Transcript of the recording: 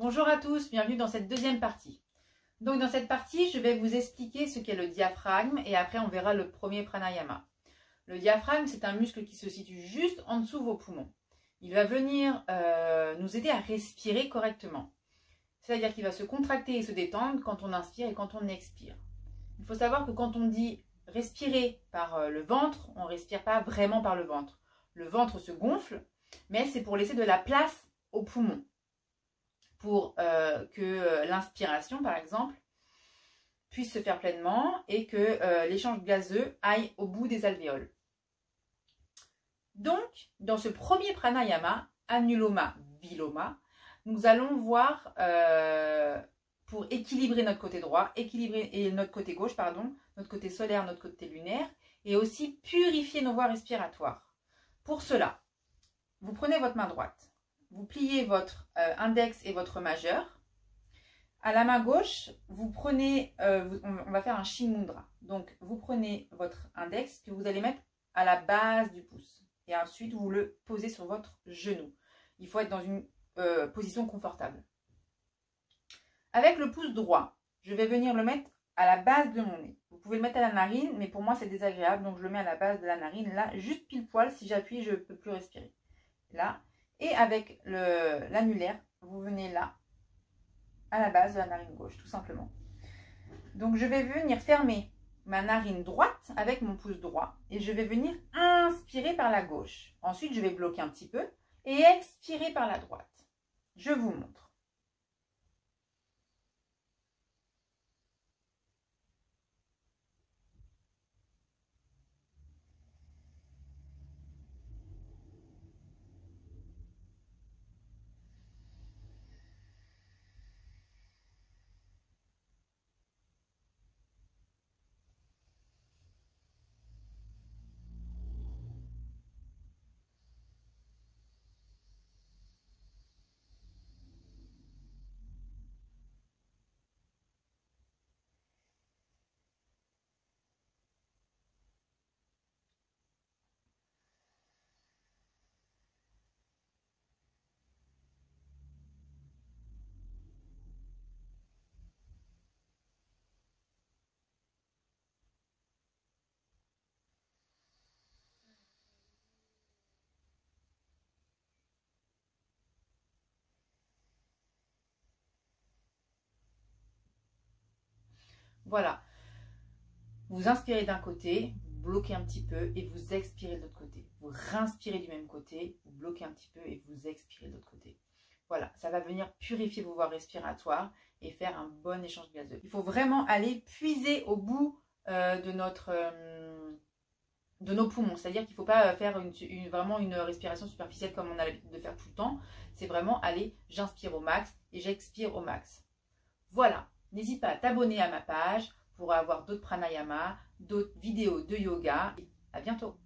Bonjour à tous, bienvenue dans cette deuxième partie. Donc dans cette partie, je vais vous expliquer ce qu'est le diaphragme et après on verra le premier pranayama. Le diaphragme, c'est un muscle qui se situe juste en dessous de vos poumons. Il va venir nous aider à respirer correctement. C'est-à-dire qu'il va se contracter et se détendre quand on inspire et quand on expire. Il faut savoir que quand on dit respirer par le ventre, on ne respire pas vraiment par le ventre. Le ventre se gonfle, mais c'est pour laisser de la place aux poumons. Pour que l'inspiration, par exemple, puisse se faire pleinement et que l'échange gazeux aille au bout des alvéoles. Donc, dans ce premier pranayama, Anuloma Viloma, nous allons voir, pour équilibrer notre côté droit, et notre côté gauche, pardon, notre côté solaire, notre côté lunaire, et aussi purifier nos voies respiratoires. Pour cela, vous prenez votre main droite. Vous pliez votre index et votre majeur. À la main gauche, vous prenez, on va faire un Shinmudra. Donc, vous prenez votre index que vous allez mettre à la base du pouce. Et ensuite, vous le posez sur votre genou. Il faut être dans une position confortable. Avec le pouce droit, je vais venir le mettre à la base de mon nez. Vous pouvez le mettre à la narine, mais pour moi, c'est désagréable. Donc, je le mets à la base de la narine. Là, juste pile poil, si j'appuie, je ne peux plus respirer. Là. Et avec l'annulaire, vous venez là, à la base de la narine gauche, tout simplement. Donc, je vais venir fermer ma narine droite avec mon pouce droit. Et je vais venir inspirer par la gauche. Ensuite, je vais bloquer un petit peu et expirer par la droite. Je vous montre. Voilà. Vous inspirez d'un côté, vous bloquez un petit peu et vous expirez de l'autre côté. Vous réinspirez du même côté, vous bloquez un petit peu et vous expirez de l'autre côté. Voilà, ça va venir purifier vos voies respiratoires et faire un bon échange gazeux. Il faut vraiment aller puiser au bout de nos poumons. C'est-à-dire qu'il ne faut pas faire vraiment une respiration superficielle comme on a l'habitude de faire tout le temps. C'est vraiment aller, j'inspire au max et j'expire au max. Voilà, n'hésite pas à t'abonner à ma page pour avoir d'autres pranayamas, d'autres vidéos de yoga. À bientôt!